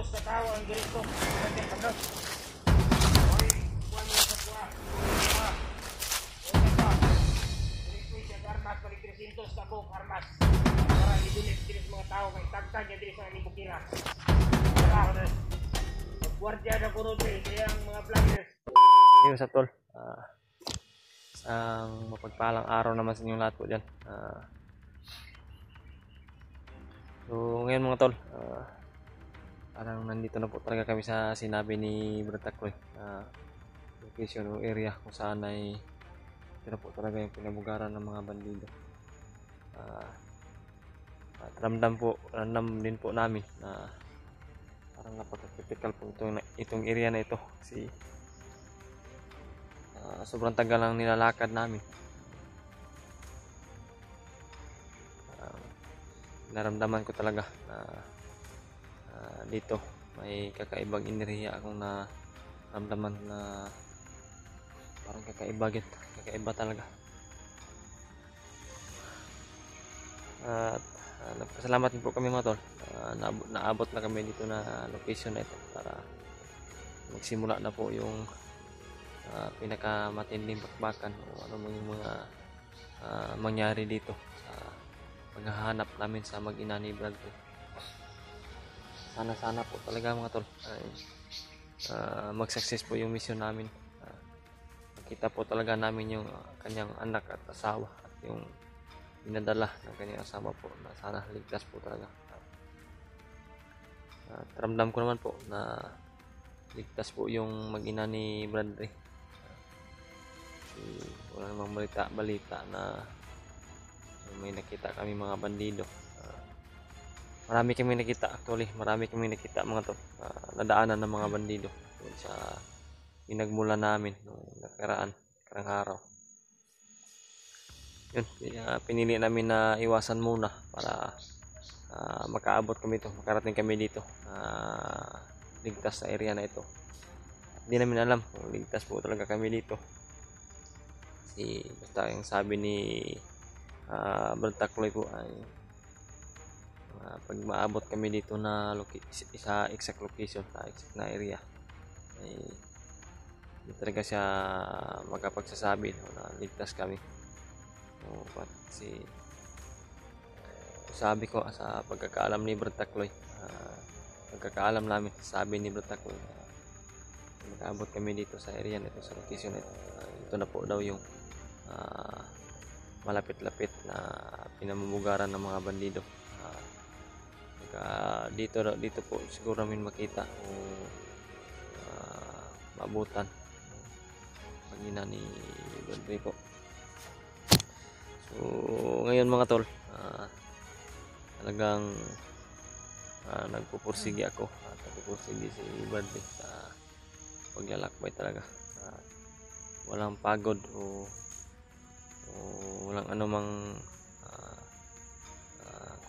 300 na tao ang ganito. Pwede ka na. Oy, buwan mo sa buwa. Okay pa. Balik siya armas, balik 300 na buong armas. Para idulit kinis mga tao kay tagtag niya din sa nibukira. Guardia na puro din, kaya ang mga vloggers. Ayun sa tol. Isang mapagpalang araw naman sa inyong lahat po dyan. So ngayon mga tol, parang nandito na po talaga kami sa sinabi ni Brad Takloy, location o area kung saan ay ito na po talaga yung pinabugaran ng mga bandido. At ramdam din po namin na parang napaka-critical po itong area na ito kasi sobrang tagal lang nilalakad namin. Naramdaman ko talaga na dito may kakaibang enerhiya akong naramdaman na parang kakaiba talaga. At nagpasalamat din po kami mga tol, naabot na kami dito na location na ito para magsimula na po yung pinakamatinding bakbakan o ano mo yung mga mangyari dito sa paghahanap namin sa mag-ina ni Bradley. Sana po talaga mga tol ay mag-success po yung mission namin. Makita po talaga namin yung kanyang anak at asawa at yung dinadala ng kanyang asawa po na sana ligtas po talaga. At ramdam ko naman po na ligtas po yung mag-ina ni Bradley. Wala namang balita na may nakita kami mga bandido. Marami kami nakita mga to, nadaanan ng mga bandido sa pinagmula namin noong nakarang araw. Yun, pinili namin na iwasan muna para makarating kami dito, ligtas sa area na ito. Hindi namin alam kung ligtas po talaga kami dito. Kasi basta yung sabi ni Brad Takloy po ay pag maabot kami dito na sa exact location, sa exact na area ay hindi talaga siya makapagsasabi na ligtas kami. Kasi sabi ko sa pagkakaalam ni Brad Takloy, pagkakaalam namin, sabi ni Brad Takloy mag-abot kami dito sa area nito, sa location nito, ito na po daw yung malapit-lapit na pinamumugaran ng mga bandido. Dito po siguro namin makita o maabutan mag-ina ni Bradley po. So ngayon mga tol, talagang nagpupursige ako at nagpupursige si Bradley sa paglalakbay talaga. Walang pagod o walang anumang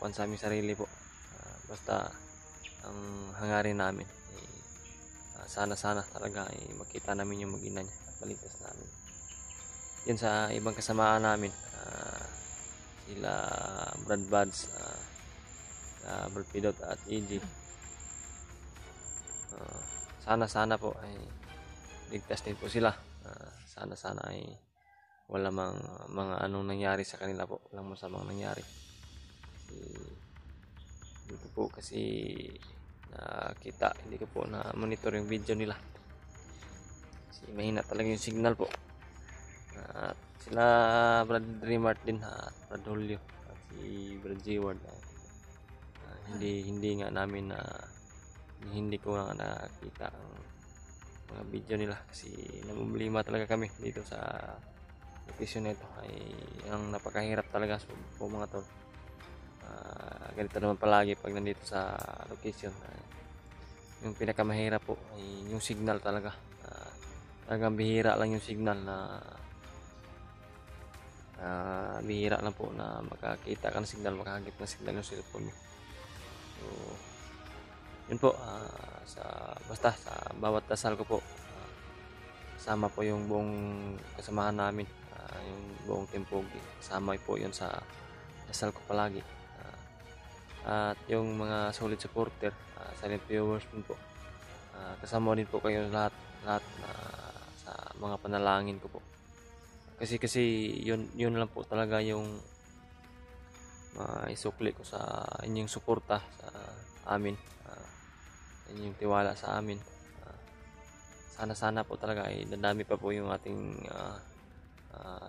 kuwan sa aming sarili po. Basta ang hangarin namin ay sana talaga ay makita namin yung mag-ina niya at maligtas namin. Yun sa ibang kasamaan namin, sila Brad Buds, Brad Pidot at EG, sana po ay ligtas din po sila. Sana ay wala mga anong nangyari sa kanila po, walang masamang nangyari. Dito po kasi nakita, hindi ko po na monitor yung video nila kasi mahina talaga yung signal po. At sila Brad Remart din at Brad Julio at si Brad Jeward, hindi nga namin hindi ko nga nakita ang mga video nila kasi namumblima talaga kami dito sa location nito. Ay ang napakahirap talaga po mga tol. Ganito naman palagi pag nandito sa location, yung pinakamahirap po ay yung signal talaga. Talagang bihira lang yung signal na bihira lang po na makakita ka ng signal, makakagit ng signal yung cellphone mo. So yun po, basta sa bawat dasal ko po, kasama po yung buong kasamahan namin, yung buong Team Pogi, kasama po yun sa dasal ko palagi. at yung mga solid supporter, silent viewers po. Kasama din po kayo lahat sa mga panalangin ko po. Kasi yun lang po talaga yung isukli ko sa inyong suporta sa amin, inyong tiwala sa amin. Sana po talaga ay dadami pa po yung ating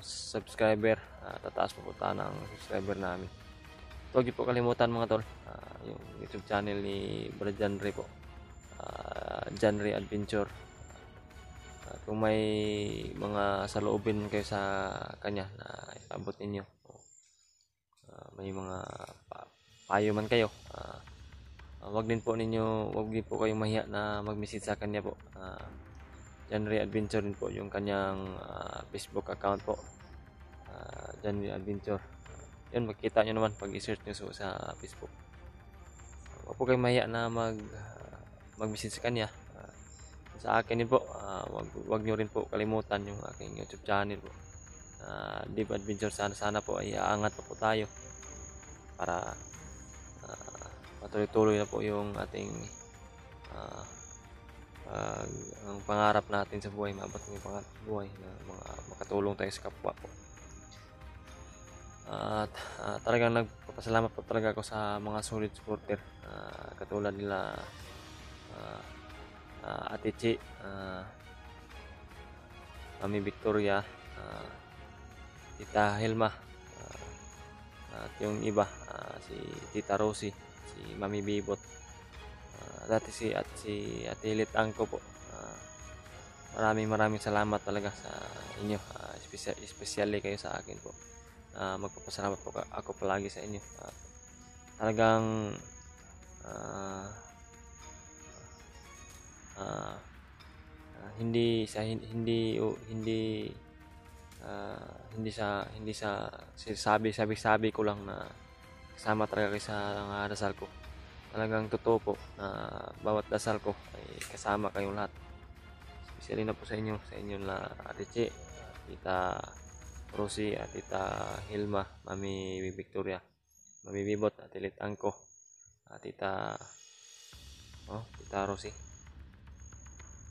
subscriber, tataas po ng subscriber namin. Huwag niyo po kalimutan mga tol, yung YouTube channel ni Brad Janry po, Janry Adventure. Kung may mga saloobin kayo sa kanya na ipaabot ninyo, may mga payo man kayo, wag din po kayong mahiya na mag-message sa kanya po. Janry Adventure din po yung kanyang Facebook account po, Janry Adventure. Yun, makikita nyo naman pag i-search nyo sa Facebook. Huwag po kayong mahiya na mag-message sa kanya. Sa akin din po, wag nyo rin po kalimutan yung aking YouTube channel po, Deep Adventure. Sana po ay aangat pa po tayo para patuloy-tuloy na po yung ating ang pangarap natin sa buhay, maabot ng pangarap sa buhay na makatulong tayo sa kapwa po. At talagang nagpapasalamat po talaga ako sa mga solid supporter, katulad nila Ate Chi, Mami Victoria, Tita Helma, at yung iba, si Tita Rosie, si Mami Bibot, dati si Ate Lit Angko po. Maraming salamat talaga sa inyo, especially kayo sa akin po. Magpapasalamat po ako palagi sa inyo. Talagang hindi sa sabi ko lang na kasama talaga kayo sa dasal ko. Talagang totoo po na bawat dasal ko ay kasama kayong lahat. Especially na po sa inyo na Ate Che, Tita Rosie, at Tita Hilma, Mami Victoria, Mami Bibot, at Lit Angko, Tita Rosie.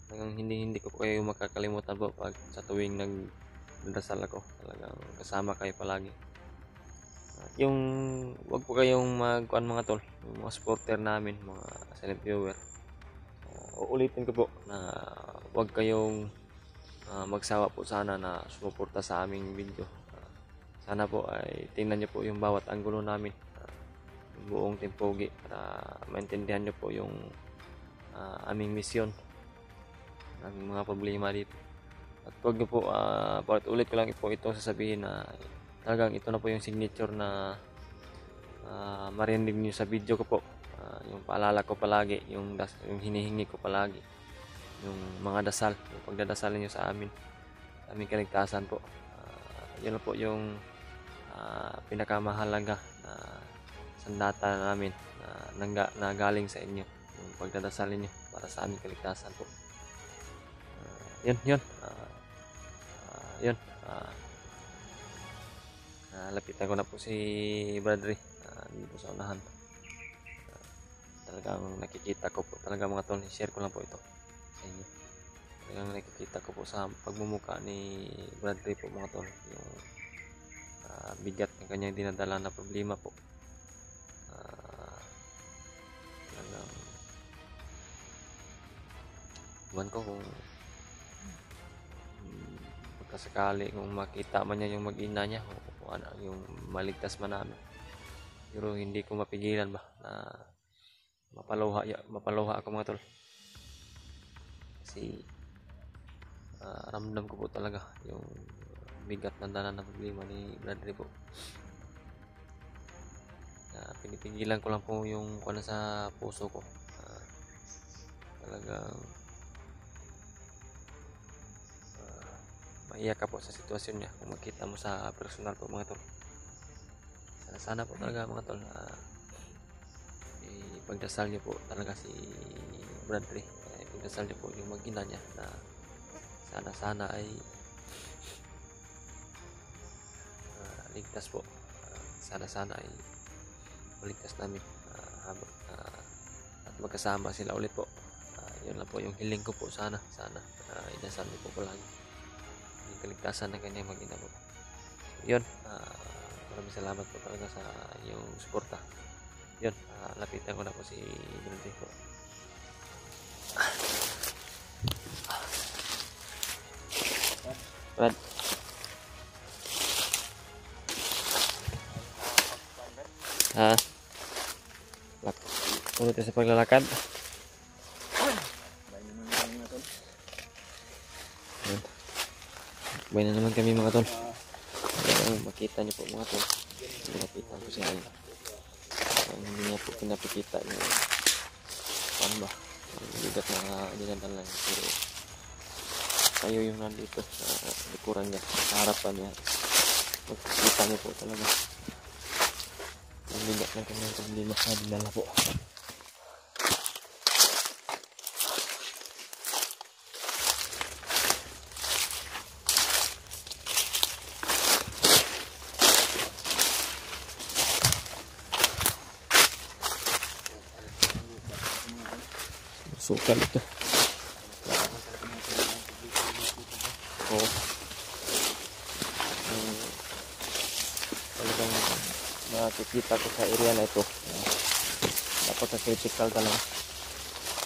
Talagang hindi ko kayo makakalimutan po pag sa tuwing nagdasal ako. Talagang kasama kayo palagi. Yung wag po kayong magkuan mga tol, yung mga supporter namin, mga silent viewer, uulitin ko po na wag kayong magsawa po sana na sumuporta sa aming video. Sana po ay tingnan nyo po yung bawat anggulo namin, yung buong timpogi, para maintindihan nyo po yung aming misyon, aming mga problema dito. At wag nyo po, ulit ko lang po ito sasabihin na talagang ito na po yung signature na marinig nyo sa video ko po. Yung paalala ko palagi, yung hinihingi ko palagi, yung mga dasal, yung pagdadasal niyo sa aming kaligtasan po. Yun na po yung pinakamahalaga na sandata namin na galing sa inyo, yung pagdadasal niyo para sa aming kaligtasan po. Yun. Lapitan ko na po si Bradry dito sa unahan. Talagang nakikita ko po talaga mga tol, share ko lang po ito sa inyo. Talagang nakikita ko po sa pagmumuka ni Bradry po mga tol, yung bigat ng kanyang dinadala na problema po. Talagang buwan ko kung pagkasakali kung makita man niya yung mag-ina niya o ano, yung maligtas man namin. Pero hindi ko mapigilan ba na mapaluha ako mga tol. Kasi ramdam ko po talaga yung bigat ng dala na problema ni Bradry po. Pinipigilan ko lang po yung kung ano sa puso ko. Talagang maiyak ka po sa sitwasyon niya kung makita mo sa personal po mga tol. Sana po talaga mga tol, ipagdasal niyo po talaga si Bradry. Ipagdasal niyo po yung mag-ina niya na sana ay ligtas po. Sana ay maligtas namin. at magkasama sila ulit po. Yun lang po yung hiling ko po, sana inasal niyo po palagi yung kaligtasan ng kanyang mag-ina po. Yun, maraming salamat po talaga sa inyong suporta. Yun, lapitan ko na po si Brady po. Brad, ulit sa paglalakad. Bay na naman kami mga tol. Makita niyo po mga tol. Lapitan ko siya. Hindi niya po pinapikita yung ano ba, ang bigat na dinadala niya. Pero kayo yung nandito sa likuran niya, sa harapan niya. Makikita niyo po talaga ang bigat ng kanyang problema na dinala po. Sukal ito. Oo. Talagang nakikita ko sa area na ito. Napaka-critical talaga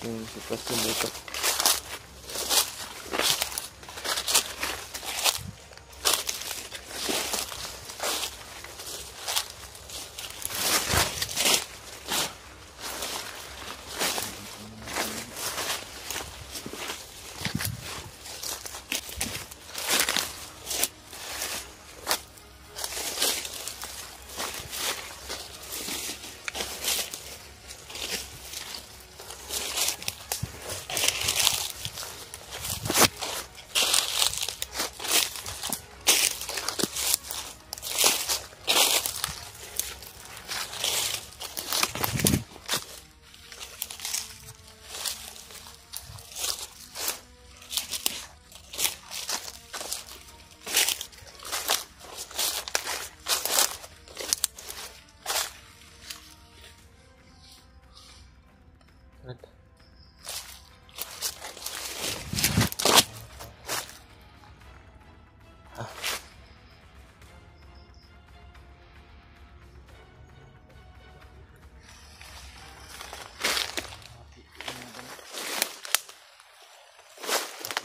yung sitwasyon dito.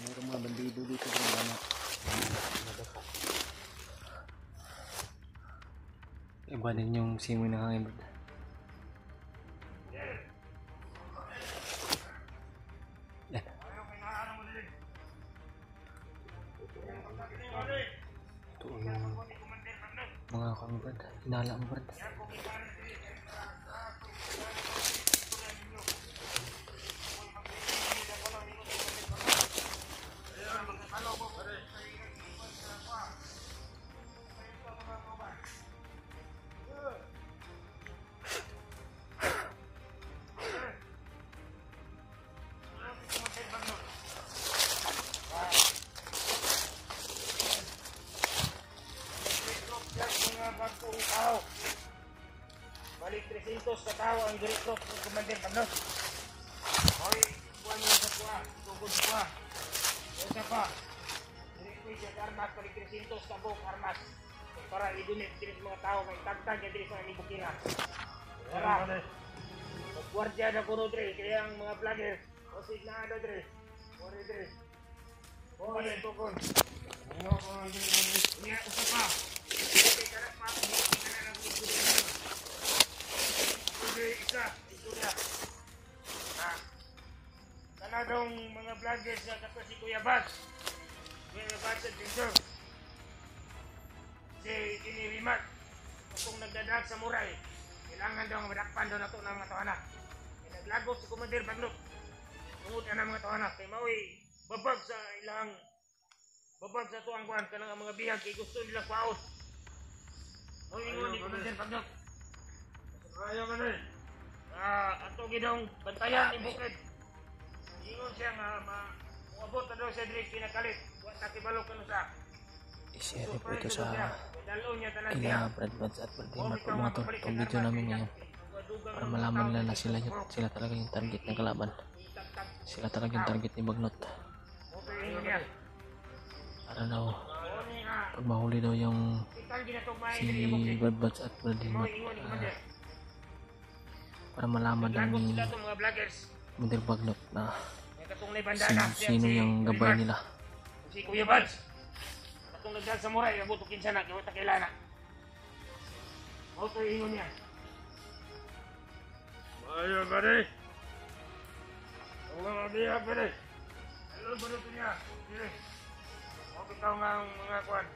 Mayroong mga bandido dito sa mga Iba din yung simoy ng hangin. Yan. Ito yung mga kambad. Hinala ang brad. Balik 300 ka tao ang direkto ng Commander Pagnos. Hoy, buwan mo sa kuha, tugod kuha. Isa pa, direkto siya sa armas, balik 300 ka buong armas. Para i-donate din sa mga tao kay tagtag niya din sa Nibukina. Para, magwardya na kuno dre, kaya ang mga vlogger, osig na ano dre, wari dre. Hoy, tukon. Ano ko ang dre, niya isa pa. Hindi karap pa, hindi ka na nag-ikutin. Isa, istorya. Kanadong mga vloggers na kato si Kuya Bas. Kuya Bas at Vincent. Si Kinirimat. Kung nagdadag sa Muray, kailangan daw madakpan daw na ito ng mga tawanak. Naglagos si Commander Baglok. Tungod na ng mga tawanak. Kaya maui, babag sa ilang babag sa tuang kuhan ka ng mga bihag kay gusto nilang kwaot. Maui ingon ni Commander Baglok. Ayaw ka rin. Ato gidong bantayan ni Bukid. Ingon siya nga maabot na daw siya direct pinakalit. Huwag nakibalok ka sa. I-share po ito sa ila Brad Buds at Brad Mark po mga tol. Itong video namin ngayon. para malaman nila na sila talaga yung target ng kalaban. Sila talaga yung target ni Bagnot. Para daw pag mahuli daw yung si Brad Buds at Brad Dimat, para malaman daw ni Commander Bagnot na sino yung gabay nila. Si Kuya Buds. Katong nagdal sa muray, nabutukin siya na, kaya takilana. Auto ingon niya. Ayo, buddy. Ang mga biya, buddy. Hello, baruto niya. Sige. Okay tao nga ang mga kuwan.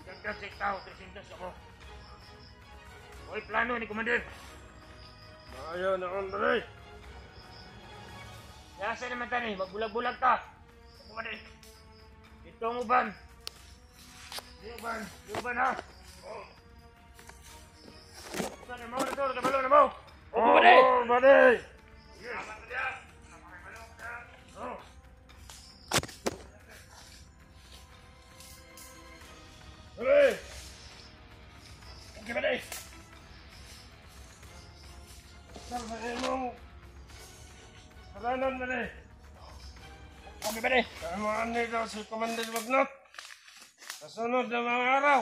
Gagdag sa tao, 300 ako. Hoy, plano ni Commander. Ayo, naon, buddy. Yasa naman tani, magbulag-bulag ka. Commander. Ito ang uban. Uban ha. Uban na mo na to, kabalo na mo. Buddy! Buddy! Yes! Oh! Buddy! Okay, buddy! Saan mo? Halanan, buddy! Okay, buddy! Tamaan nito si Commander Bagnot. Kasunod na mga araw.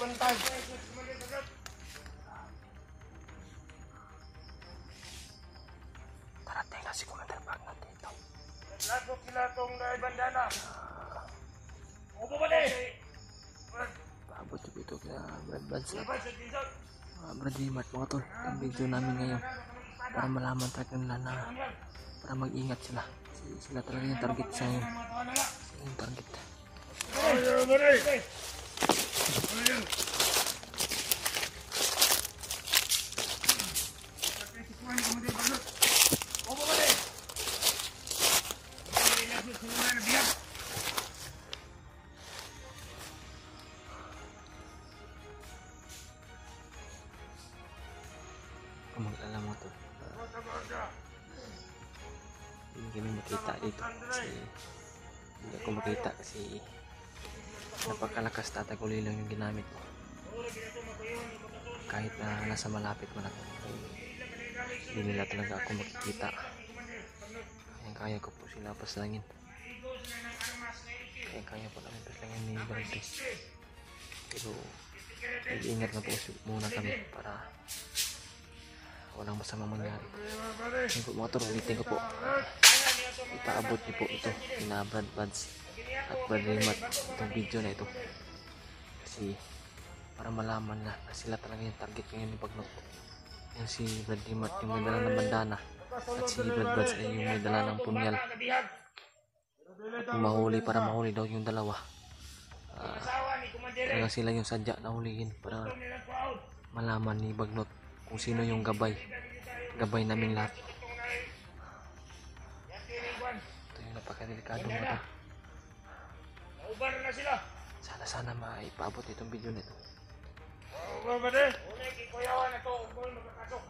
Bantay. Parating na si Commander Bagnot dito. Lagot sila itong bandana. Opo ba din? Paabot yung ito kaya Brad Buds at Brad Dimat, mga tol. Yung video namin ngayon para malaman talaga nila na para mag-ingat sila. Sila talaga yung target sa ngayon. Sila yung target. Ayo, buddy! Kung mag-alala mo to, hindi kami makita dito kasi hindi ako makita kasi napakalakas tataguli lang yung ginamit ko. Kahit na nasa malapit man ako, hindi nila talaga ako makikita. Kaya ko po sila paslangin. Kaya po namin paslangin ni Bartes. Pero mag-iingat na po muna kami para walang masamang mangyari. Ngayon po mga tol, ulitin ko po. Ipaabot niyo po ito kina Brad Buds at Brad Dimat itong video na ito. Kasi para malaman na sila talaga yung target ngayon ni Bagnot. Yung si Brad Dimat yung may dala ng bandana at si Brad Buds ay yung may dala ng punyal. Kung mahuli, para mahuli daw yung dalawa, talaga sila yung sadya na hulihin para malaman ni Bagnot kung sino yung gabay namin lahat. Ito yung napakadelikadong mata. Ubar na sila. Sana maipaabot itong video nito. Oh, buddy! Unay, kikuyawan na to. Ugol, magkakasok.